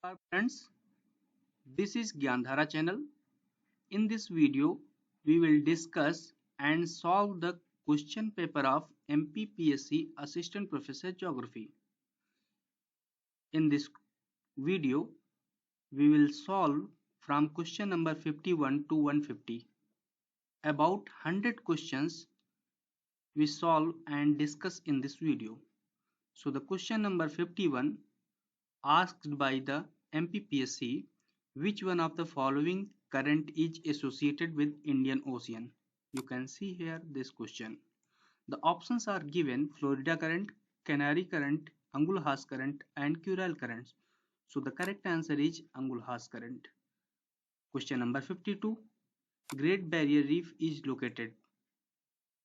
Our friends, this is Gyandhara channel. In this video, we will discuss and solve the question paper of MPPSC Assistant Professor Geography. In this video, we will solve from question number 51 to 150. About 100 questions we solve and discuss in this video. So the question number 51 asked by the MPPSC, which one of the following current is associated with Indian Ocean? You can see here this question. The options are given: Florida current, Canary current, Angulhas current and Kurile currents. So the correct answer is Angulhas current. Question number 52. Great Barrier Reef is located.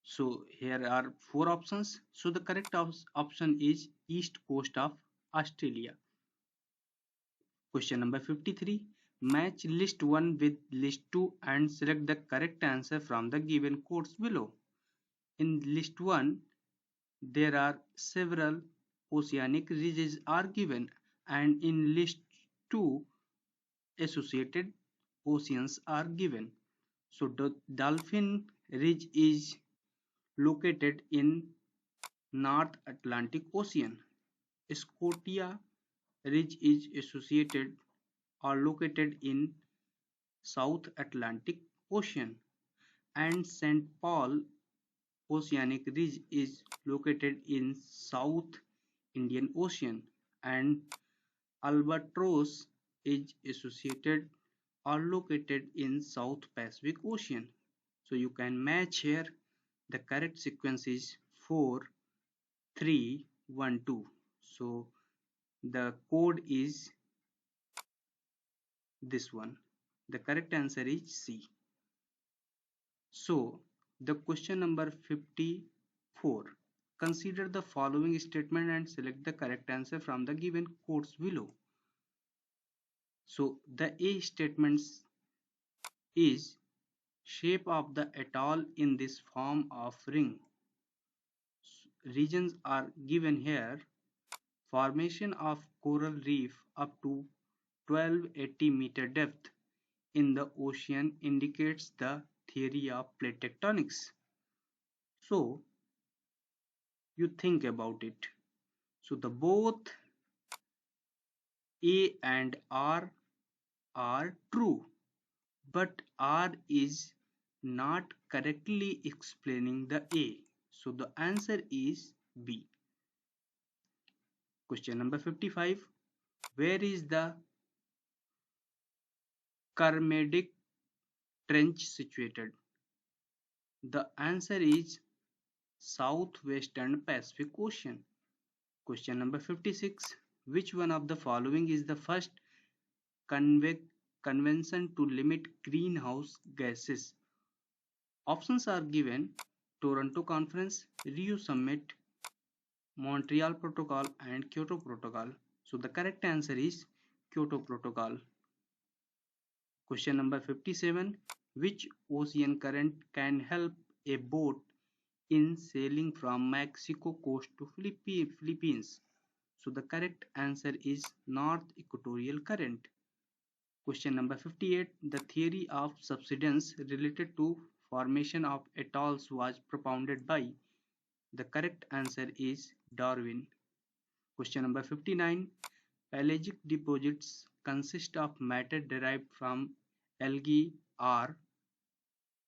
So here are four options. So the correct option is east coast of Australia. Question number 53. Match list 1 with list 2 and select the correct answer from the given quotes below. In list 1, there are several oceanic ridges are given, and in list 2, associated oceans are given. So the Dolphin Ridge is located in North Atlantic Ocean. Scotia Ridge is associated or located in South Atlantic Ocean, and Saint Paul Oceanic Ridge is located in South Indian Ocean, and Albatross is associated or located in South Pacific Ocean. So you can match here. The correct sequence is 4, 3, 1, 2. So the code is this one. The correct answer is C. So, the question number 54. Consider the following statement and select the correct answer from the given quotes below. So, the A statement is shape of the atoll in this form of ring. Regions are given here. Formation of coral reef up to 1280 meter depth in the ocean indicates the theory of plate tectonics. So, you think about it. So the both A and R are true, but R is not correctly explaining the A. So the answer is B. Question number 55. Where is the Kermadec Trench situated? The answer is southwestern Pacific Ocean. Question number 56. Which one of the following is the first convention to limit greenhouse gases? Options are given: Toronto Conference, Rio Summit, Montreal Protocol and Kyoto Protocol. So the correct answer is Kyoto Protocol. Question number 57. Which ocean current can help a boat in sailing from Mexico coast to Philippines? So the correct answer is North Equatorial Current. Question number 58. The theory of subsidence related to formation of atolls was propounded by. The correct answer is Darwin. Question number 59. Pelagic deposits consist of matter derived from algae are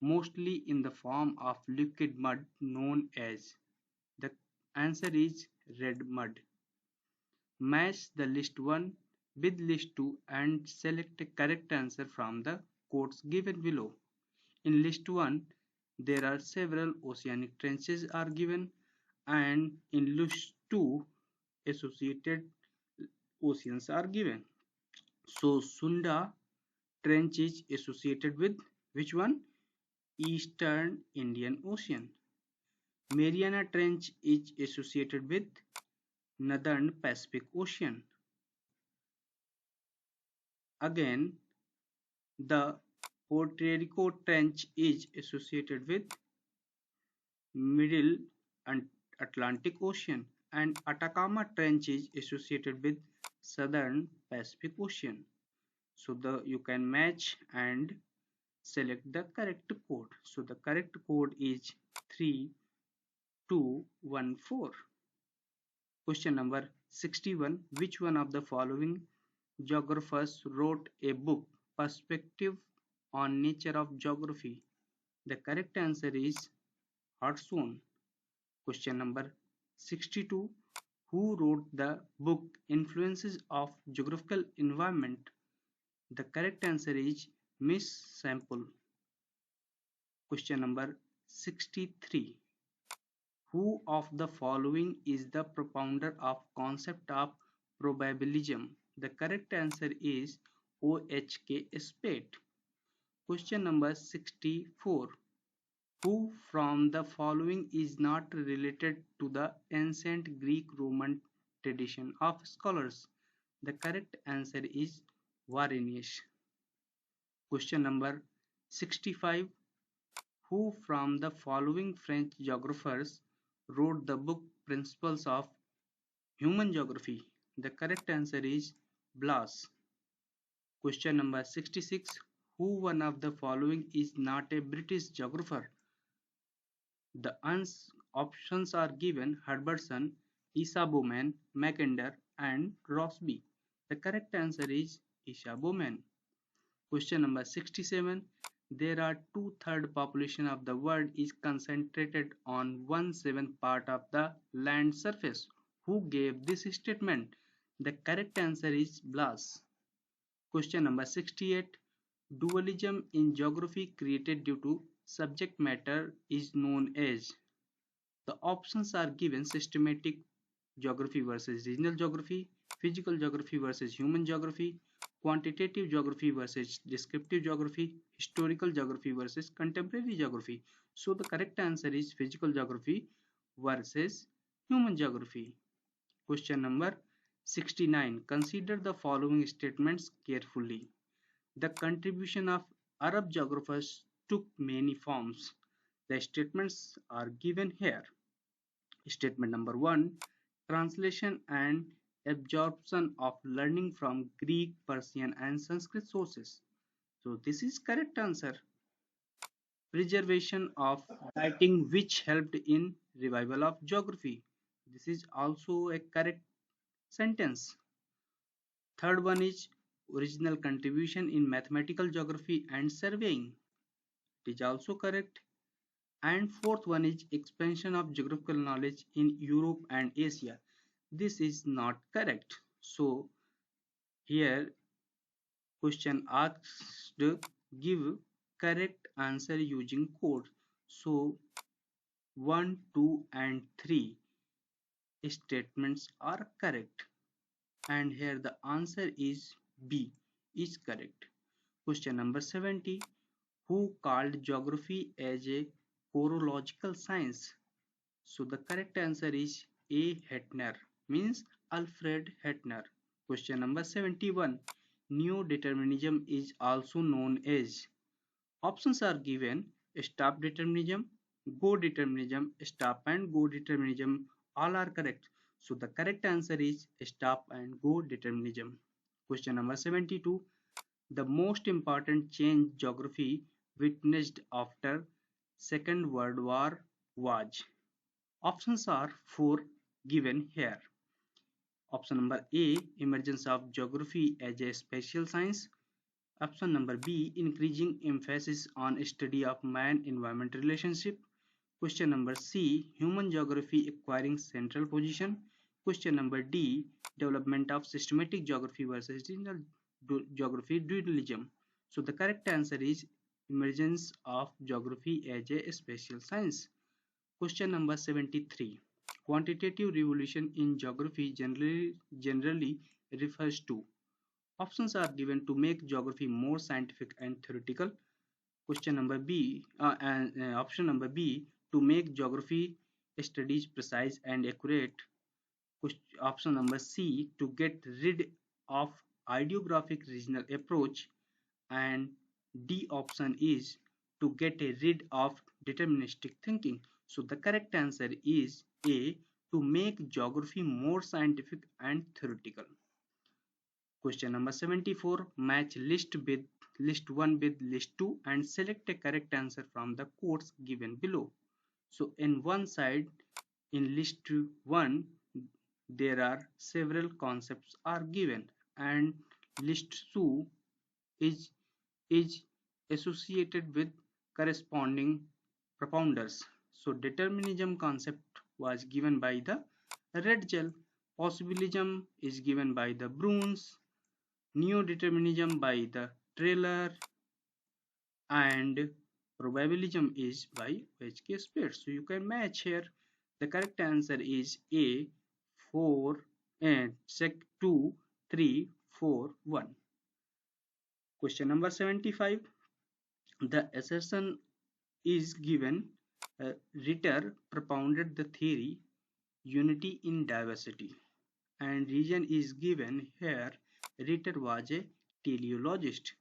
mostly in the form of liquid mud known as. The answer is red mud. Match the list 1 with list 2 and select a correct answer from the quotes given below. In list 1, there are several oceanic trenches are given, and in list 2, associated oceans are given. So Sunda Trench is associated with which one? Eastern Indian Ocean. Mariana Trench is associated with Northern Pacific Ocean. Again, the Puerto Rico Trench is associated with Middle Atlantic Ocean, and Atacama Trench is associated with Southern Pacific Ocean. So you can match and select the correct code. So the correct code is 3214. Question number 61. Which one of the following geographers wrote a book, Perspective on Nature of Geography? The correct answer is Hodgson. Question number 62. Who wrote the book Influences of Geographical Environment? The correct answer is Miss Sample. Question number 63. Who of the following is the propounder of concept of probabilism? The correct answer is O.H.K. Spate. Question number 64. Who from the following is not related to the ancient Greek-Roman tradition of scholars? The correct answer is Varinius. Question number 65. Who from the following French geographers wrote the book Principles of Human Geography? The correct answer is Blas. Question number 66. Who one of the following is not a British geographer? The options are given: Herbertson, Isa Bowman, Mackinder, and Rossby. The correct answer is Isa Bowman. Question number 67. There are 2/3 population of the world is concentrated on 1/7 part of the land surface. Who gave this statement? The correct answer is Blas. Question number 68. Dualism in geography created due to subject matter is known as. The options are given: systematic geography versus regional geography, physical geography versus human geography, quantitative geography versus descriptive geography, historical geography versus contemporary geography. So the correct answer is physical geography versus human geography. Question number 69. Consider the following statements carefully. The contribution of Arab geographers took many forms. The statements are given here. Statement number 1. Translation and absorption of learning from Greek, Persian and Sanskrit sources. So this is correct answer. Preservation of writing which helped in revival of geography. This is also a correct sentence. Third one is original contribution in mathematical geography and surveying. It is also correct. And fourth one is expansion of geographical knowledge in Europe and Asia. This is not correct. So here question asked give correct answer using code. So 1, 2 and 3 statements are correct. And here the answer is B is correct. Question number 70. Who called geography as a chorological science? So the correct answer is A. Hettner, means Alfred Hettner. Question number 71. Neo-determinism is also known as. Options are given: stop determinism, go determinism, stop and go determinism. All are correct. So the correct answer is stop and go determinism. Question number 72. The most important change geography witnessed after Second World War was. Options are 4 given here. Option number A. Emergence of geography as a special science. Option number B. Increasing emphasis on study of man-environment relationship. Question number C. Human geography acquiring central position. Question number D. Development of systematic geography versus regional geography dualism. So the correct answer is emergence of geography as a special science. Question number 73. Quantitative revolution in geography generally refers to. Options are given: to make geography more scientific and theoretical. Question number B and option number B, to make geography studies precise and accurate. Option number C, to get rid of ideographic regional approach. And D option is to get rid of deterministic thinking. So the correct answer is A, to make geography more scientific and theoretical. Question number 74. Match list 1 with list 2 and select a correct answer from the quotes given below. So in one side, in list 1, there are several concepts are given, and list 2 is is associated with corresponding propounders. So determinism concept was given by the red gel, possibilism is given by the Bruns, neo-determinism by the Trailer, and probabilism is by H.K. Spitz. So you can match here. The correct answer is A, 4 and sec 2, 3, 4, 1. Question number 75. The assertion is given. Ritter propounded the theory unity in diversity, and reason is given here. Ritter was a teleologist.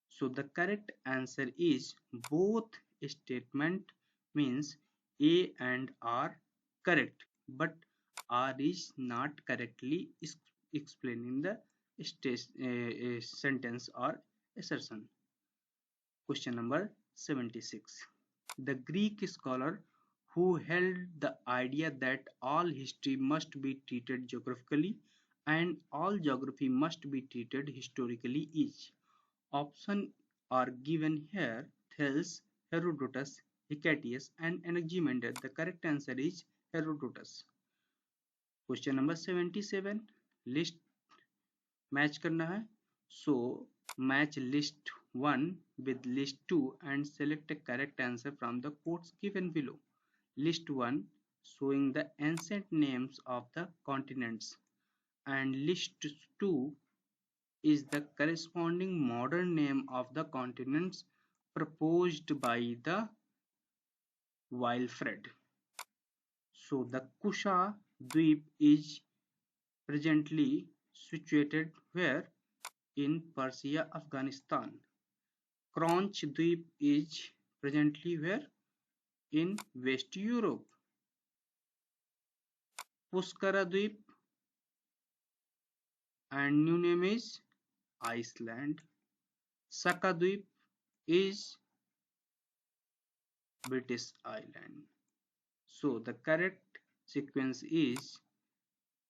So the correct answer is both statement means A and R correct, but R is not correctly explaining the sentence or assertion. Question number 76. The Greek scholar who held the idea that all history must be treated geographically and all geography must be treated historically is. Options are given here: Thales, Herodotus, Hecataeus, and Anaximander. The correct answer is Herodotus. Question number 77. List match करना है. So match list 1 with list 2 and select a correct answer from the quotes given below. List 1 showing the ancient names of the continents, and list 2 is the corresponding modern name of the continents proposed by the Wilfred. So the Kusha Dweep is presently situated where? In Persia, Afghanistan. Kronch Dweep is presently where? In West Europe. Puskara Dweep and new name is Iceland. Saka Dweep is British Island. So the correct sequence is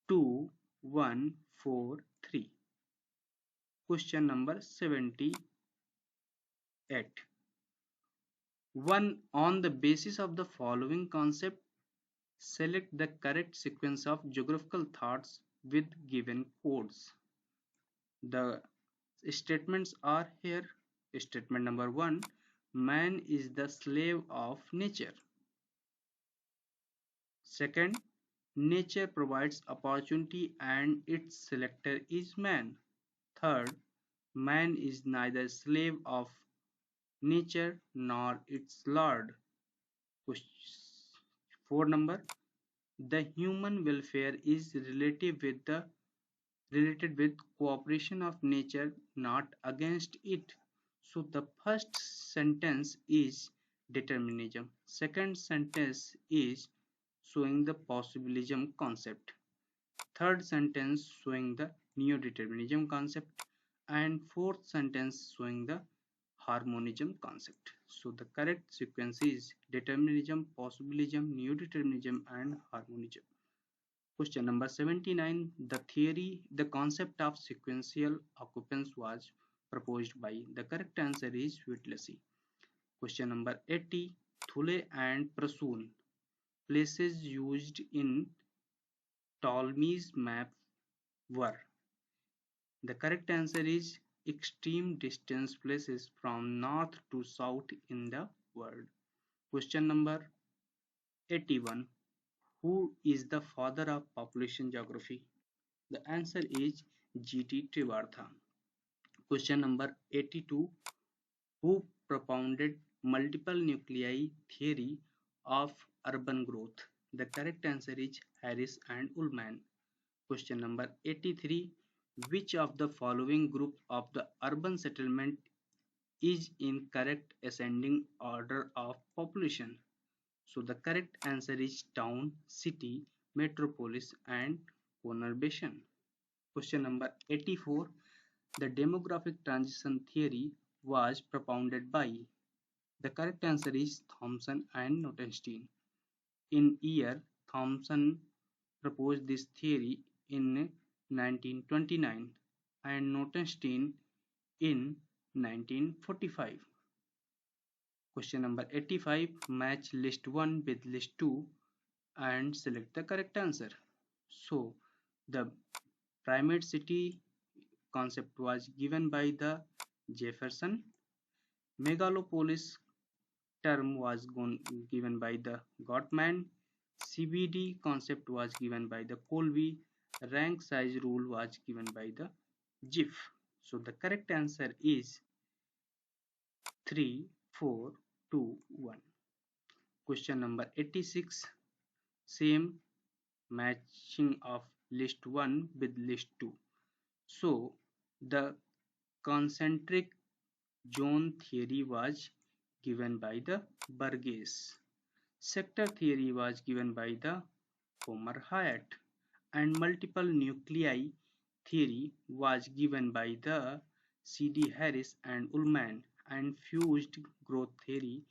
2, 1, 4, 3. Question number 78. 1. On the basis of the following concept, select the correct sequence of geographical thoughts with given codes. The statements are here. Statement number 1. Man is the slave of nature. Second, nature provides opportunity and its selector is man. Third, man is neither slave of nature nor its lord. 4 number, the human welfare is related with cooperation of nature, not against it. So the first sentence is determinism. Second sentence is showing the possibilism concept. Third sentence showing the neo-determinism concept, and fourth sentence showing the harmonism concept. So the correct sequence is determinism, possibilism, neo-determinism, and harmonism. Question number 79. The concept of sequential occupance was proposed by. The correct answer is Whittlesey. Question number 80. Thule and Prasoon, places used in Ptolemy's map were. The correct answer is extreme distance places from north to south in the world. Question number 81. Who is the father of population geography? The answer is G.T. Trivartha. Question number 82. Who propounded multiple nuclei theory of urban growth? The correct answer is Harris and Ullman. Question number 83. Which of the following group of the urban settlement is in correct ascending order of population? So the correct answer is town, city, metropolis, and conurbation. Question number 84. The demographic transition theory was propounded by. The correct answer is Thomson and Notenstein. In year, Thomson proposed this theory in 1929 and Notenstein in 1945. Question number 85. Match list 1 with list 2 and select the correct answer. So, the primate city concept was given by the Jefferson. Megalopolis term was given by the Gottman. CBD concept was given by the Colby. Rank size rule was given by the Giff. So the correct answer is 3, 4, 2, 1. Question number 86. Same matching of list 1 with list 2. So the concentric zone theory was given by the Burgess. Sector theory was given by the Homer Hyatt, and multiple nuclei theory was given by the C.D. Harris and Ullman, and fused growth theory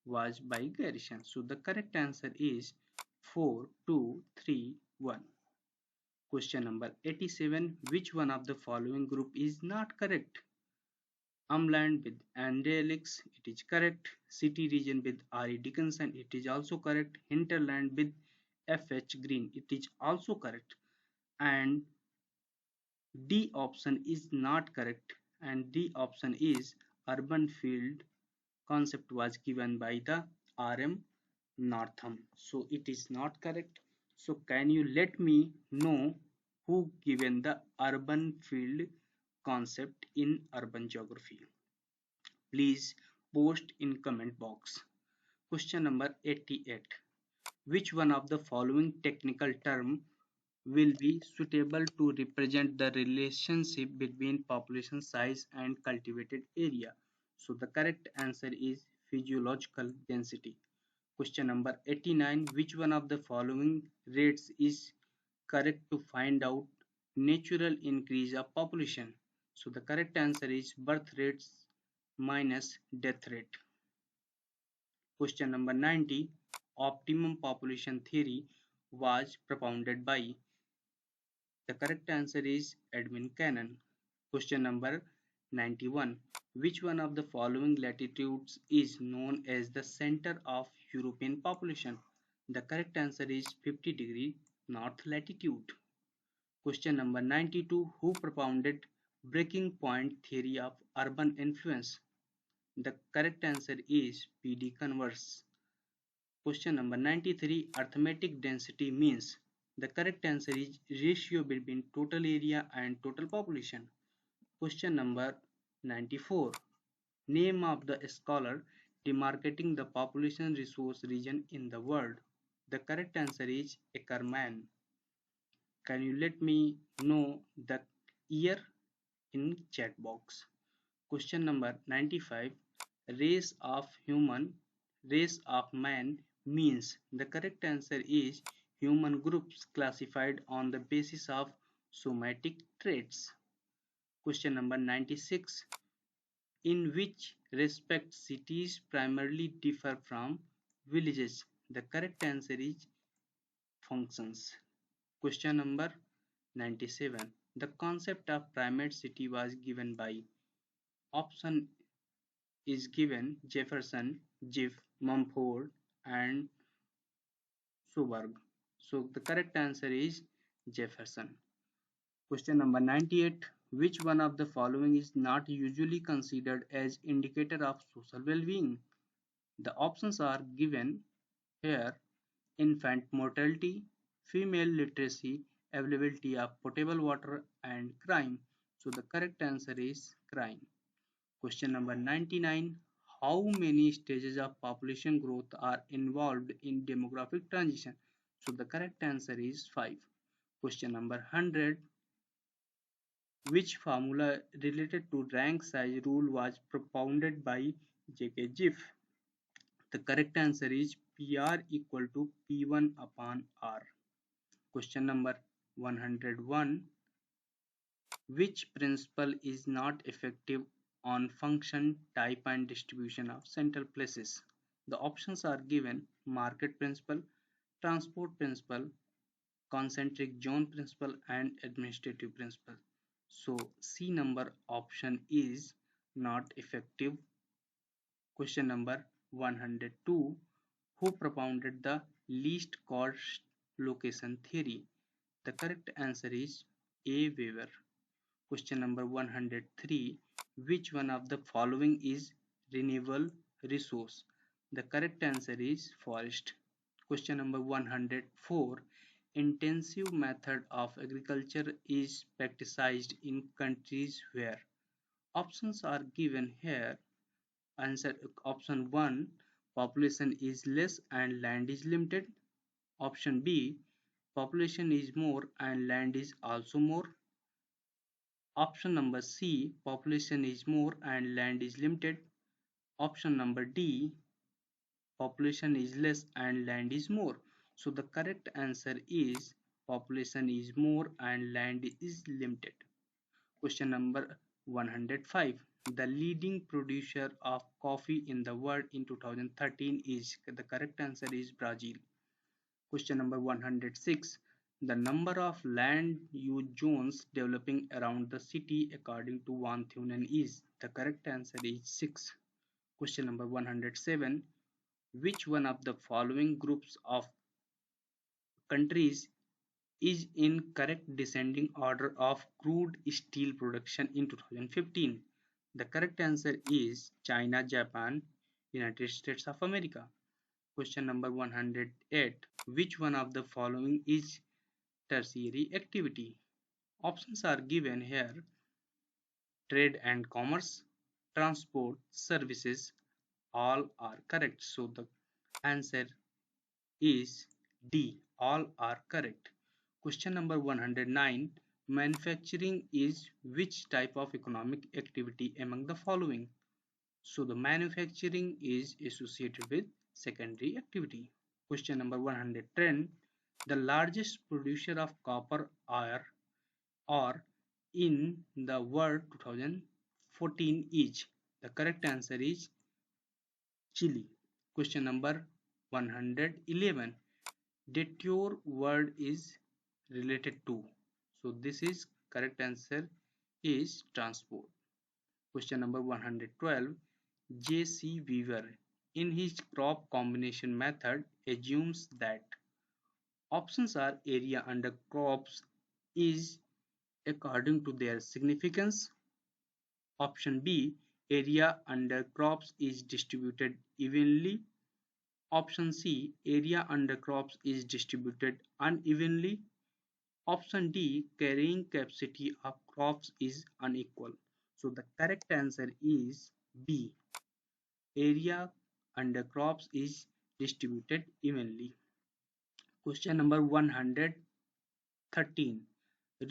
was by Garrison. So the correct answer is 4, 2, 3, 1. Question number 87. Which one of the following group is not correct? Umland with Anderlecht, it is correct. City region with R.E. Dickinson, it is also correct. Hinterland with F.H. Green, it is also correct. And D option is not correct. And D option is urban field concept was given by the R.M. Northam. So it is not correct. So can you let me know who given the urban field concept in urban geography? Please post in comment box. Question number 88. Which one of the following technical term will be suitable to represent the relationship between population size and cultivated area? So the correct answer is physiological density. Question number 89. Which one of the following rates is correct to find out natural increase of population? So the correct answer is birth rates minus death rate. Question number 90. Optimum population theory was propounded by. The correct answer is Edwin Cannon. Question number 91. Which one of the following latitudes is known as the center of European population? The correct answer is 50° north latitude. Question number 92. Who propounded breaking point theory of urban influence? The correct answer is P.D. Converse. Question number 93. Arithmetic density means. The correct answer is ratio between total area and total population. Question number 94. Name of the scholar demarcating the population resource region in the world. The correct answer is Ackerman. Can you let me know the year in chat box? Question number 95. Race of man means. The correct answer is human groups classified on the basis of somatic traits. Question number 96. In which respect cities primarily differ from villages? The correct answer is functions. Question number 97. The concept of primate city was given by. Option is given Jefferson, Giff, Mumford and Suberg. So the correct answer is Jefferson. Question number 98. Which one of the following is not usually considered as indicator of social well-being? The options are given here: infant mortality, female literacy, availability of potable water, and crime. So the correct answer is crime. Question number 99. How many stages of population growth are involved in demographic transition? So the correct answer is 5. Question number 100. Which formula related to rank size rule was propounded by J.K. Giff? The correct answer is PR equal to P1 upon R. Question number 101. Which principle is not effective on function, type and distribution of central places? The options are given: market principle, transport principle, concentric zone principle and administrative principle. So C number option is not effective. Question number 102. Who propounded the least cost location theory? The correct answer is A. Weaver. Question number 103. Which one of the following is renewable resource? The correct answer is forest. Question number 104. Intensive method of agriculture is practiced in countries where? Options are given here. Answer option 1, population is less and land is limited. Option B, population is more and land is also more. Option number C, population is more and land is limited. Option number D, population is less and land is more. So the correct answer is population is more and land is limited. Question number 105. The leading producer of coffee in the world in 2013 is, the correct answer is Brazil. Question number 106. The number of land use zones developing around the city according to Van Thunen is, the correct answer is 6. Question number 107. Which one of the following groups of countries is in correct descending order of crude steel production in 2015? The correct answer is China, Japan, United States of America. Question number 108. Which one of the following is tertiary activity? Options are given here: trade and commerce, transport, services. All are correct. So the answer is D. All are correct. Question number 109. Manufacturing is which type of economic activity among the following? So the manufacturing is associated with secondary activity. Question number 110. The largest producer of copper ore in the world 2014 is. The correct answer is Chile. Question number 111. Detour word is related to. So this is correct answer is transport. Question number 112. J.C. Weaver in his crop combination method assumes that. Options are area under crops is according to their significance. Option B, area under crops is distributed evenly. Option C, area under crops is distributed unevenly. Option D, carrying capacity of crops is unequal. So the correct answer is B, area under crops is distributed evenly. Question number 113.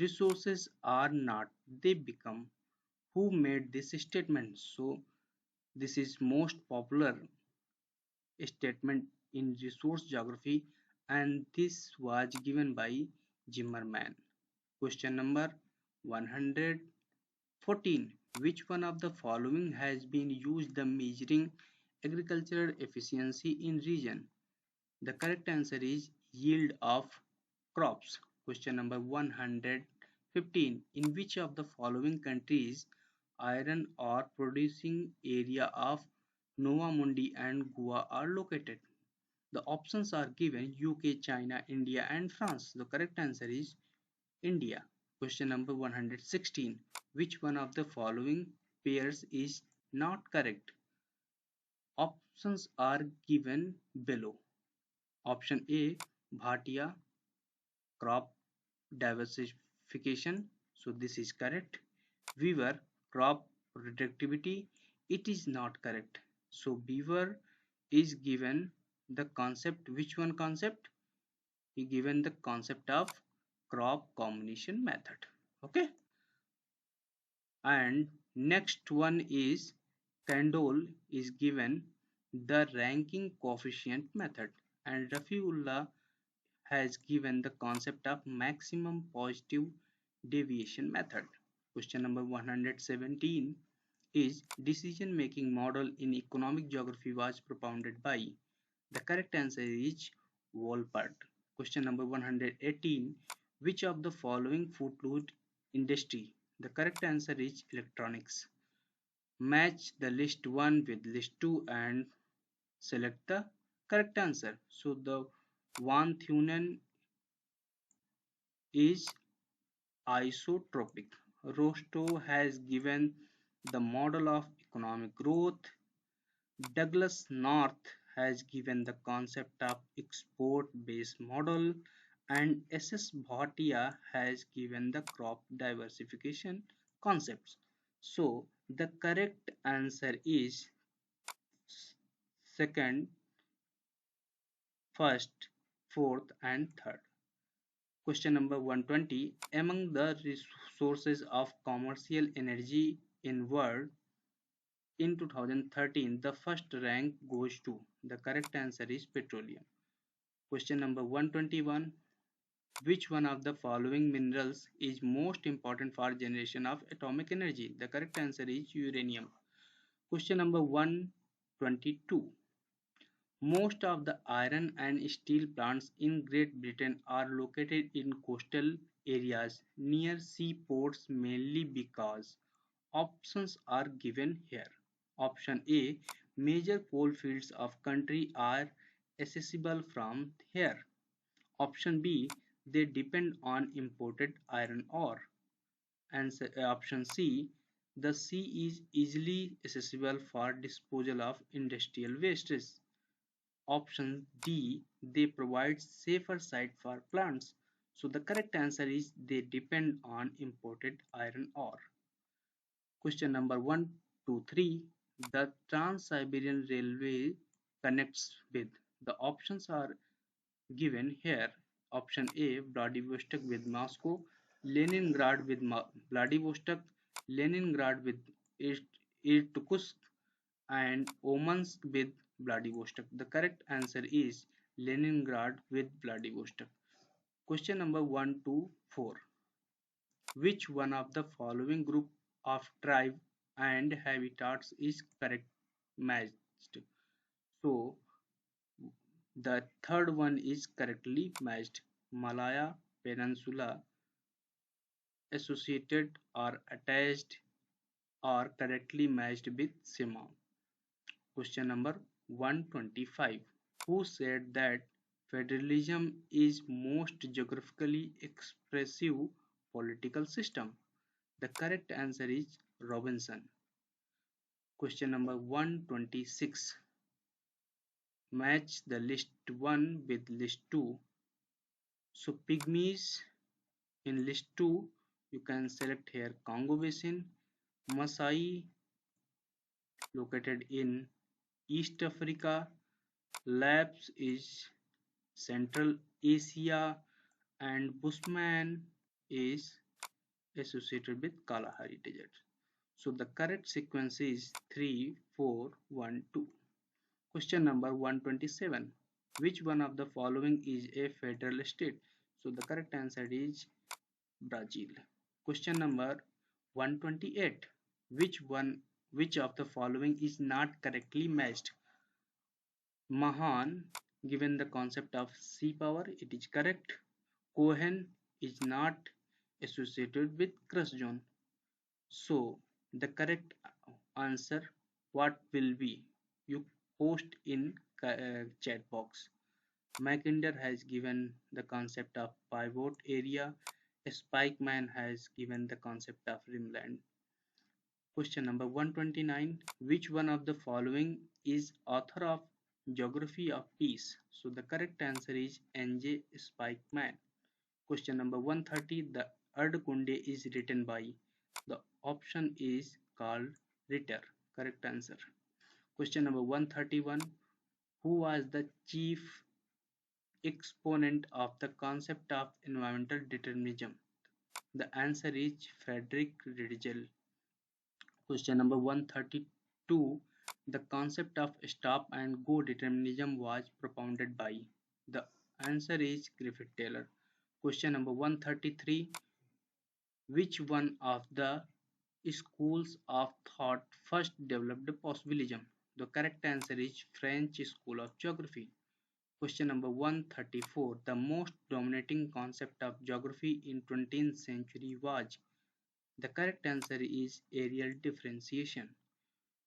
Resources are not, they become. Who made this statement? So this is most popular statement in resource geography and this was given by Zimmerman. Question number 114. Which one of the following has been used the measuring agricultural efficiency in region? The correct answer is yield of crops. Question number 115. In which of the following countries iron ore producing area of Nova Mundi and Goa are located? The options are given: UK, China, India and France. The correct answer is India. Question number 116. Which one of the following pairs is not correct? Options are given below. Option A, Bhatia crop diversification. So this is correct. Weaver crop productivity. It is not correct. So Beaver is given the concept. Which one concept? He given the concept of crop combination method. Okay. And next one is Kandol is given the ranking coefficient method and Rafiullah has given the concept of maximum positive deviation method. Question number 117 is decision making model in economic geography was propounded by. The correct answer is Wolpert. Question number 118, which of the following footloose industry? The correct answer is electronics. Match the list 1 with list 2 and select the correct answer. So the Van Thunen is isotropic. Rostow has given the model of economic growth. Douglas North has given the concept of export-based model, and S.S. Bhatia has given the crop diversification concepts. So the correct answer is second, first, fourth and third. Question number 120. Among the resources of commercial energy in world in 2013, the first rank goes to. The correct answer is petroleum. Question number 121. Which one of the following minerals is most important for generation of atomic energy? The correct answer is uranium. Question number 122. Most of the iron and steel plants in Great Britain are located in coastal areas near seaports mainly because options are given here. Option A. Major coal fields of country are accessible from here. Option B. They depend on imported iron ore. And option C. The sea is easily accessible for disposal of industrial wastes. Option D. They provide safer site for plants. So the correct answer is they depend on imported iron ore. Question number 123. The Trans-Siberian Railway connects with. The options are given here. Option A. Vladivostok with Moscow, Leningrad with Vladivostok, Leningrad with Irkutsk, and Omansk with Vladivostok. The correct answer is Leningrad with Vladivostok. Question number 124. Which one of the following group of tribe and habitats is correct matched? So the third one is correctly matched. Malaya Peninsula associated or attached or correctly matched with Sima. Question number 125. Who said that federalism is most geographically expressive political system? The correct answer is Robinson. Question number 126. Match the list 1 with list 2. So pygmies in list 2, you can select here Congo Basin, Maasai located in East Africa, Lapps is Central Asia, and Bushman is associated with Kalahari Desert. So the correct sequence is 3, 4, 1, 2. Question number 127. Which one of the following is a federal state? So the correct answer is Brazil. Question number 128. Which of the following is not correctly matched? Mahan given the concept of sea power, it is correct. Cohen is not associated with crust zone. So the correct answer what will be? You post in chat box. Mackinder has given the concept of pivot area. Spikeman has given the concept of rimland. Question number 129. Which one of the following is author of Geography of Peace? So the correct answer is N.J. Spikeman. Question number 130. The Erdkunde is written by. The option is called Ritter. Correct answer. Question number 131. Who was the chief exponent of the concept of environmental determinism? The answer is Frederick Ritschl. Question number 132. The concept of stop and go determinism was propounded by. The answer is Griffith Taylor. Question number 133. Which one of the schools of thought first developed possibilism? The correct answer is French School of Geography. Question number 134. The most dominating concept of geography in 20th century was. The correct answer is areal differentiation.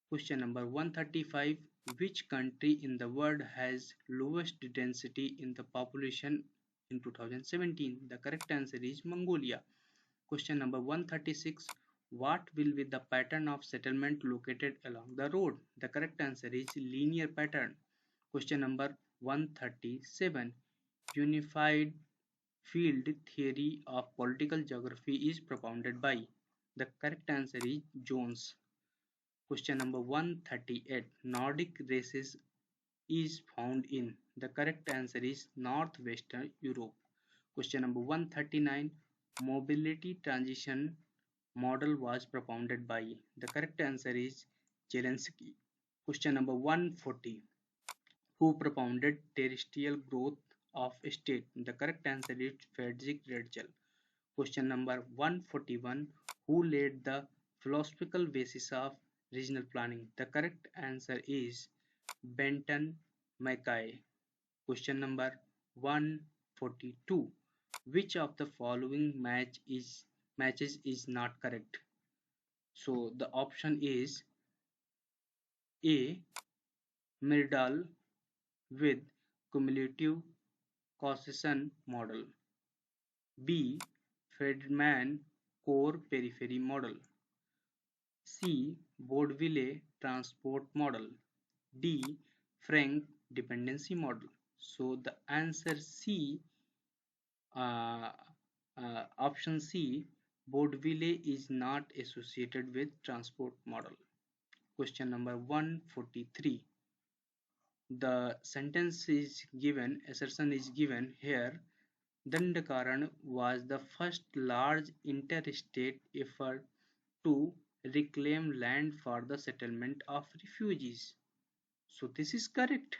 Question number 135. Which country in the world has lowest density in the population in 2017? The correct answer is Mongolia. Question number 136. What will be the pattern of settlement located along the road? The correct answer is linear pattern. Question number 137. Unified field theory of political geography is propounded by. The correct answer is Jones. Question number 138. Nordic races is found in. The correct answer is Northwestern Europe. Question number 139. Mobility transition model was propounded by. The correct answer is Zelensky. Question number 140. Who propounded terrestrial growth of a state? The correct answer is Friedrich Hetzel. Question number 141. Who laid the philosophical basis of regional planning? The correct answer is Benton MacKaye. Question number 142. Which of the following matches is not correct? So the option is A. Myrdal with cumulative Causation model. B. Friedman core periphery model. C. Baudeville transport model. D. Frank dependency model. So the answer C, uh, option C, Baudeville is not associated with transport model. Question number 143. The sentence is given, assertion is given here. Dandakaran was the first large interstate effort to reclaim land for the settlement of refugees. So this is correct.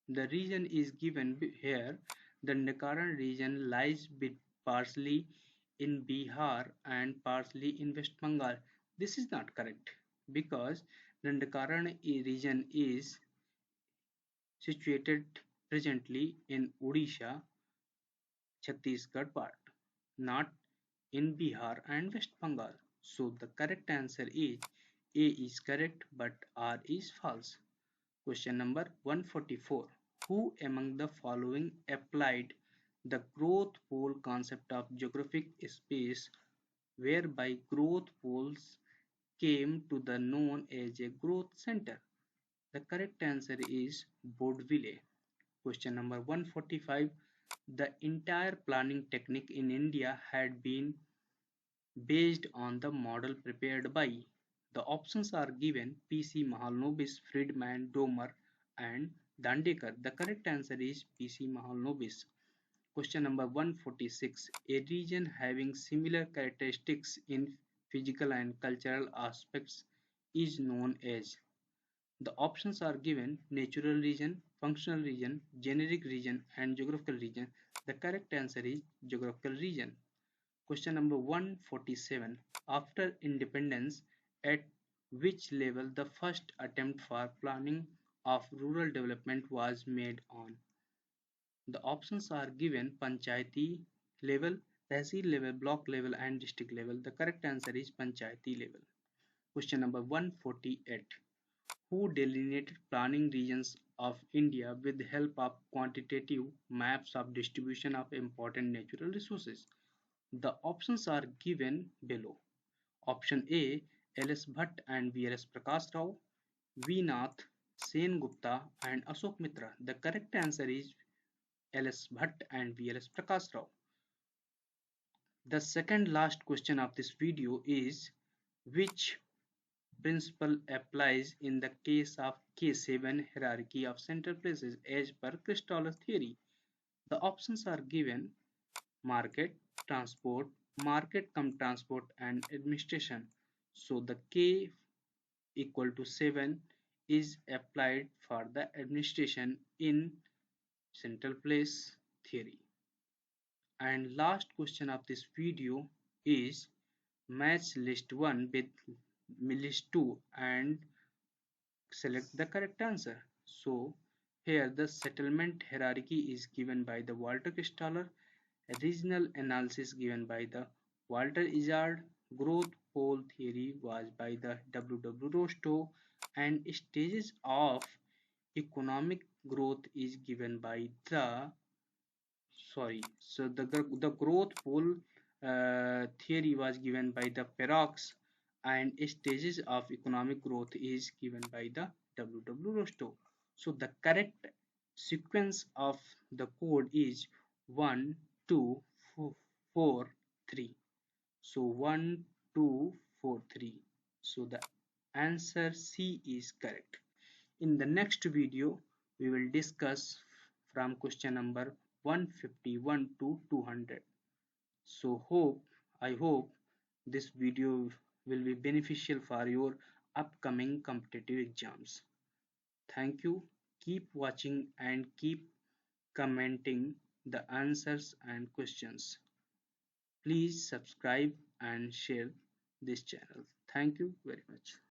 The region is given here. The Dandakaran region lies partially in Bihar and partially in West Bengal. This is not correct because Dandakaran region is situated presently in Odisha, Chhattisgarh part, not in Bihar and West Bengal. So the correct answer is A is correct but R is false. Question number 144. Who among the following applied the growth pole concept of geographic space whereby growth poles came to the known as a growth center? The correct answer is Baudeville. Question number 145. The entire planning technique in India had been based on the model prepared by. The options are given P.C. Mahalanobis, Friedman, Domer and Dandekar. The correct answer is P.C. Mahalanobis. Question number 146. A region having similar characteristics in physical and cultural aspects is known as. The options are given natural region, functional region, generic region and geographical region. The correct answer is geographical region. Question number 147. After independence, at which level the first attempt for planning of rural development was made on? The options are given Panchayati level, Tehsil level, block level and district level. The correct answer is Panchayati level. Question number 148. Who delineated planning regions of India with the help of quantitative maps of distribution of important natural resources? The options are given below. Option A. L.S. Bhatt and V.R.S. Prakash Rao, V. Nath, Sen Gupta and Ashok Mitra. The correct answer is L.S. Bhatt and V.R.S. Prakash Rao. The second last question of this video is which principle applies in the case of K7 hierarchy of central places as per Christoller's theory? The options are given market, transport, market cum transport and administration. So the K equal to 7 is applied for the administration in central place theory. And last question of this video is match list 1 with list 2 and select the correct answer. So here the settlement hierarchy is given by the Walter Kristaller, regional analysis given by the Walter Izard, growth pole theory was by the W. W. Rostow, and stages of economic growth is given by the the growth pole theory was given by the Perox, and stages of economic growth is given by the W. W. Rostow. So the correct sequence of the code is 1 2 4 3. So 1 2 4 3. So the answer C is correct. In the next video, we will discuss from question number 151 to 200. So I hope this video will be beneficial for your upcoming competitive exams. Thank you. Keep watching and keep commenting the answers and questions. Please subscribe and share this channel. Thank you very much.